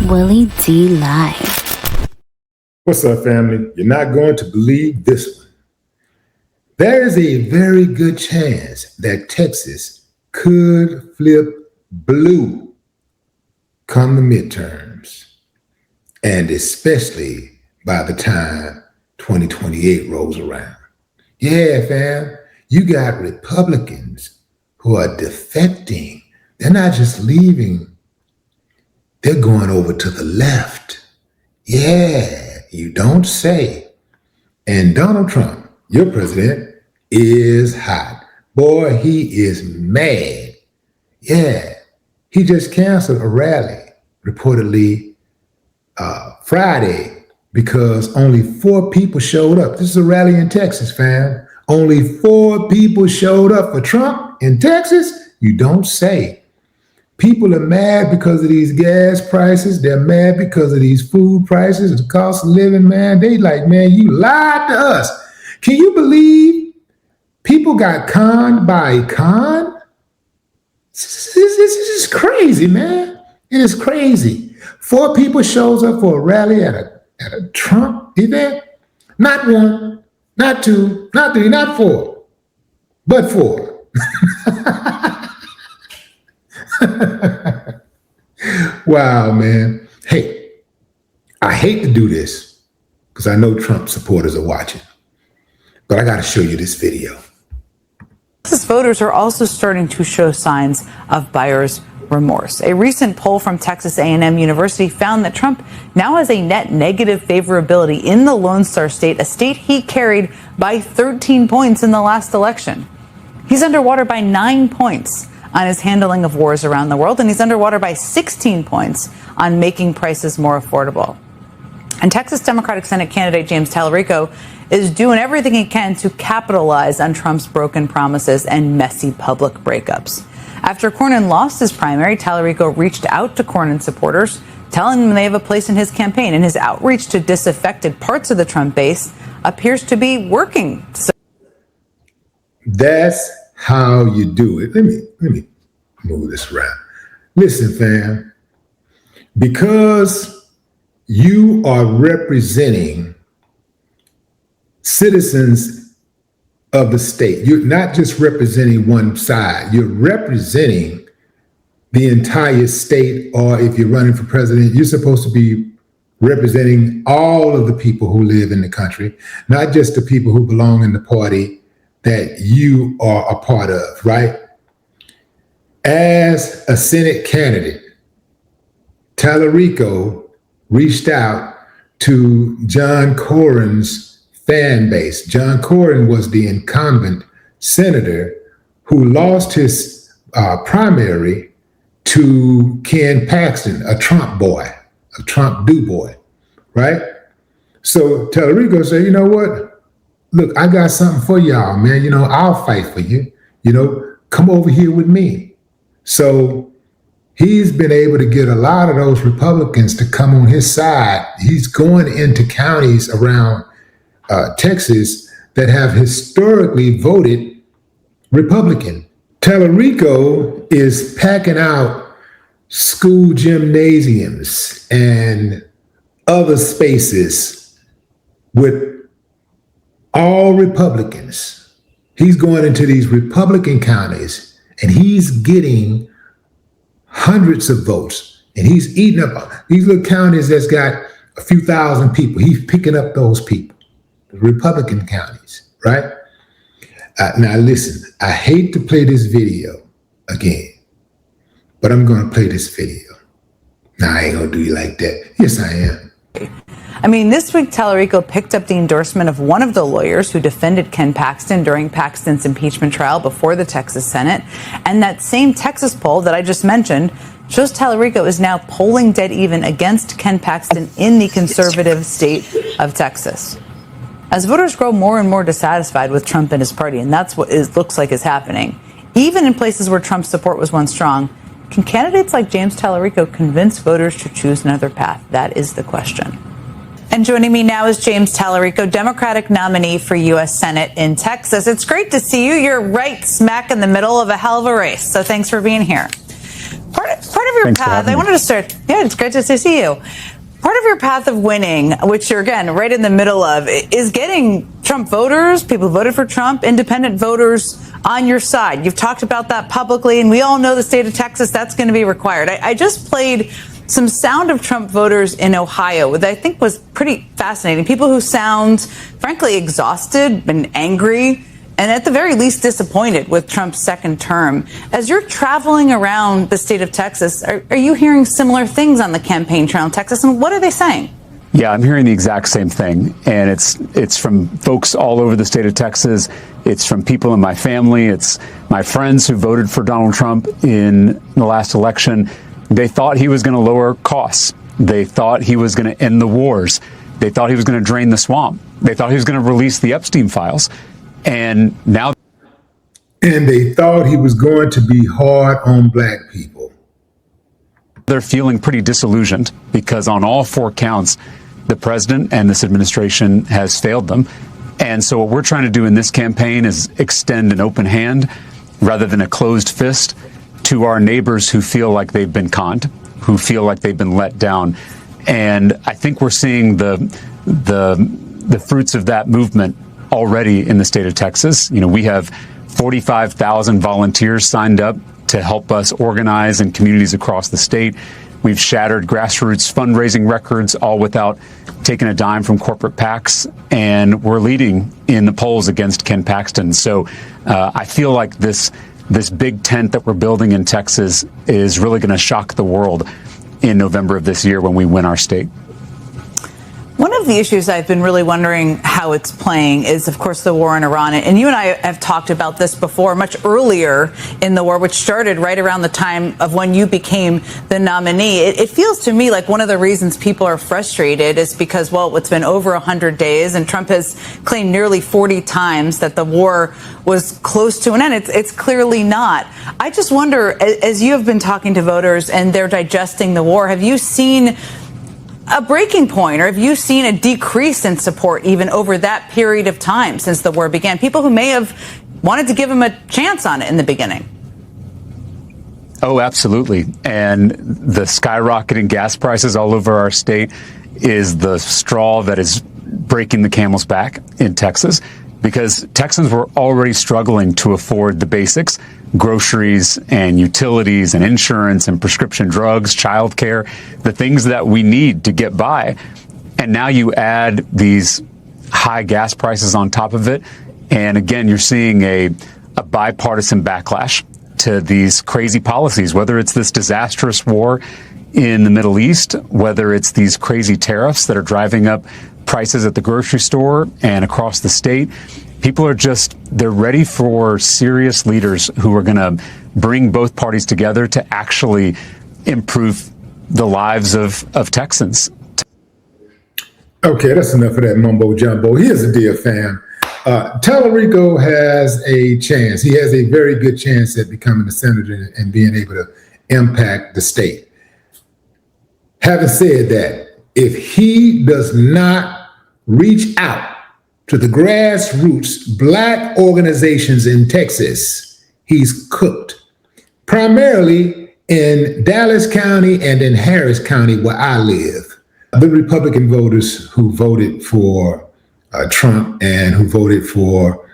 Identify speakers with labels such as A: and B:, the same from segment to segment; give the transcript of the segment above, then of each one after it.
A: Willie D Live.
B: What's up, family? You're not going to believe this one. There is a very good chance that Texas could flip blue come the midterms, and especially by the time 2028 rolls around. Yeah, fam, you got Republicans who are defecting. They're not just leaving, they're going over to the left. Yeah, you don't say. And Donald Trump, your president, is hot. Boy, he is mad. Yeah, he just canceled a rally, reportedly Friday, because only 4 people showed up. This is a rally in Texas, fam. Only 4 people showed up for Trump in Texas? You don't say. People are mad because of these gas prices. They're mad because of these food prices, the cost of living, man. They like, man, you lied to us. Can you believe people got conned by a con? This is crazy, man. It is crazy. 4 people shows up for a rally at a Trump event. Not 1, not 2, not 3, not 4, but 4. Wow, man. Hey, I hate to do this because I know Trump supporters are watching, but I got to show you this video.
C: Texas voters are also starting to show signs of buyer's remorse. A recent poll from Texas A&M University found that Trump now has a net negative favorability in the Lone Star State, a state he carried by 13 points in the last election. He's underwater by 9 points on his handling of wars around the world, and he's underwater by 16 points on making prices more affordable. And Texas Democratic Senate candidate James Talarico is doing everything he can to capitalize on Trump's broken promises and messy public breakups. After Cornyn lost his primary, Talarico reached out to Cornyn supporters, telling them they have a place in his campaign, and his outreach to disaffected parts of the Trump base appears to be working.
B: That's how you do it. Let me move this around. Listen, fam, because you are representing citizens of the state. You're not just representing one side. You're representing the entire state, or if you're running for president, you're supposed to be representing all of the people who live in the country, not just the people who belong in the party that you are a part of, right? As a Senate candidate, Talarico reached out to John Cornyn's fan base. John Cornyn was the incumbent senator who lost his primary to Ken Paxton, a Trump boy, a Trump do boy, right? So Talarico said, you know what? Look, I got something for y'all, man. You know, I'll fight for you. You know, come over here with me. So he's been able to get a lot of those Republicans to come on his side. He's going into counties around Texas that have historically voted Republican. Talarico is packing out school gymnasiums and other spaces with all Republicans. He's going into these Republican counties and he's getting hundreds of votes, and he's eating up these little counties that's got a few thousand people. He's picking up those people, the Republican counties, right? Now listen, I hate to play this video again, but I'm going to play this video. Now I ain't going to do you like that. Yes, I am.
C: I mean, this week, Talarico picked up the endorsement of one of the lawyers who defended Ken Paxton during Paxton's impeachment trial before the Texas Senate. And that same Texas poll that I just mentioned shows Talarico is now polling dead even against Ken Paxton in the conservative state of Texas. As voters grow more and more dissatisfied with Trump and his party, and that's what looks like is happening, even in places where Trump's support was once strong, can candidates like James Talarico convince voters to choose another path? That is the question. And joining me now is James Talarico, Democratic nominee for U.S. Senate in Texas. It's great to see you. You're right smack in the middle of a hell of a race. So thanks for being here. Part of your
D: Thanks for
C: path,
D: having
C: I
D: me.
C: wanted to start. Yeah, it's great to see you. Part of your path of winning, which you're again right in the middle of, is getting Trump voters, people who voted for Trump, independent voters on your side. You've talked about that publicly, and we all know the state of Texas, that's going to be required. I just played some sound of Trump voters in Ohio that I think was pretty fascinating. People who sound, frankly, exhausted and angry, and at the very least disappointed with Trump's second term. As you're traveling around the state of Texas, are you hearing similar things on the campaign trail in Texas, and what are they saying?
D: Yeah, I'm hearing the exact same thing, and it's from folks all over the state of Texas. It's from people in my family. It's my friends who voted for Donald Trump in the last election. They thought he was going to lower costs. They thought he was going to end the wars. They thought he was going to drain the swamp. They thought he was going to release the Epstein files. And now,
B: And they thought he was going to be hard on black people.
D: they're feeling pretty disillusioned because on all four counts, the president and this administration has failed them. And so what we're trying to do in this campaign is extend an open hand rather than a closed fist to our neighbors who feel like they've been conned, who feel like they've been let down. And I think we're seeing the fruits of that movement already in the state of Texas. You know, we have 45,000 volunteers signed up to help us organize in communities across the state. We've shattered grassroots fundraising records, all without taking a dime from corporate PACs, and we're leading in the polls against Ken Paxton. So I feel like this big tent that we're building in Texas is really going to shock the world in November of this year when we win our state.
C: One of the issues I've been really wondering how it's playing is, of course, the war in Iran. And you and I have talked about this before, much earlier in the war, which started right around the time of when you became the nominee. It feels to me like one of the reasons people are frustrated is because, well, it's been over 100 days and Trump has claimed nearly 40 times that the war was close to an end. It's clearly not. I just wonder, as you have been talking to voters and they're digesting the war, have you seen a breaking point, or have you seen a decrease in support even over that period of time since the war began? People who may have wanted to give him a chance on it in the beginning.
D: Oh, absolutely. And the skyrocketing gas prices all over our state is the straw that is breaking the camel's back in Texas, because Texans were already struggling to afford the basics, groceries and utilities and insurance and prescription drugs, childcare, the things that we need to get by. And now you add these high gas prices on top of it. And again, you're seeing a bipartisan backlash to these crazy policies, whether it's this disastrous war in the Middle East, whether it's these crazy tariffs that are driving up prices at the grocery store and across the state. People are they're ready for serious leaders who are going to bring both parties together to actually improve the lives of Texans.
B: Okay, that's enough of that mumbo jumbo. Here's the deal, fam. Talarico has a chance. He has a very good chance at becoming a senator and being able to impact the state. Having said that, if he does not reach out to the grassroots black organizations in Texas, he's cooked. Primarily in Dallas County and in Harris County, where I live. The Republican voters who voted for Trump and who voted for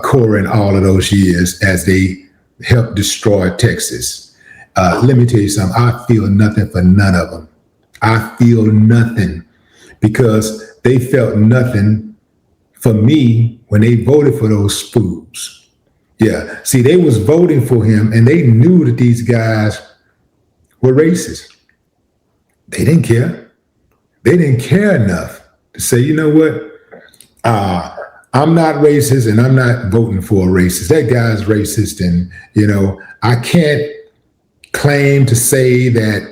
B: Corin all of those years as they helped destroy Texas. Let me tell you something. I feel nothing for none of them. I feel nothing because they felt nothing for me when they voted for those fools. Yeah. See, they was voting for him and they knew that these guys were racist. They didn't care. They didn't care enough to say, you know what? I'm not racist and I'm not voting for a racist. That guy's racist. And, you know, I can't claim to say that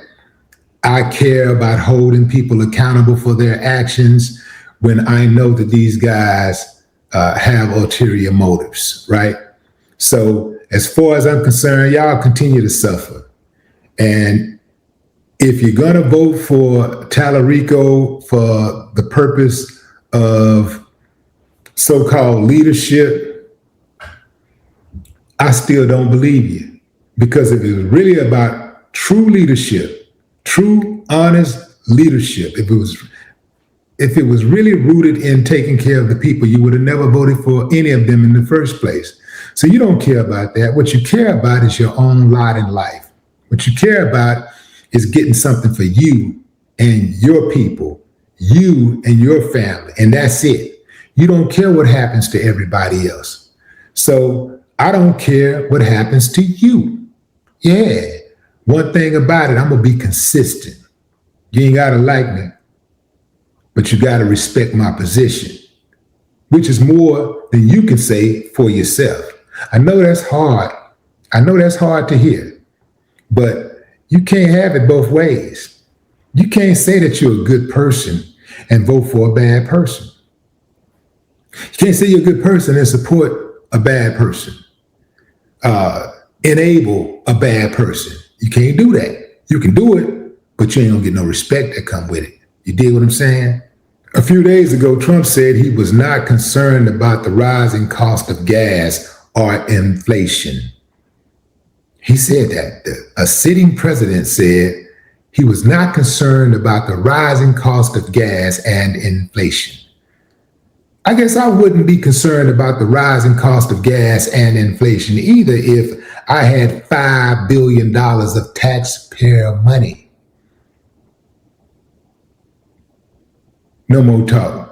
B: I care about holding people accountable for their actions when I know that these guys have ulterior motives, right? So as far as I'm concerned, y'all continue to suffer. And if you're going to vote for Talarico for the purpose of so-called leadership, I still don't believe you. Because if it was really about true leadership, true honest leadership, if it was really rooted in taking care of the people, you would have never voted for any of them in the first place. So you don't care about that. What you care about is your own lot in life. What you care about is getting something for you and your people, you and your family, and that's it. You don't care what happens to everybody else. So I don't care what happens to you. Yeah. One thing about it, I'm going to be consistent. You ain't got to like me, but you got to respect my position, which is more than you can say for yourself. I know that's hard. I know that's hard to hear, but you can't have it both ways. You can't say that you're a good person and vote for a bad person. You can't say you're a good person and support a bad person, enable a bad person. You can't do that. You can do it, but you ain't gonna get no respect that come with it. You dig what I'm saying? A few days ago, Trump said he was not concerned about the rising cost of gas or inflation. He said that. A sitting president said he was not concerned about the rising cost of gas and inflation. I guess I wouldn't be concerned about the rising cost of gas and inflation either if I had $5 billion of taxpayer money. No more talk.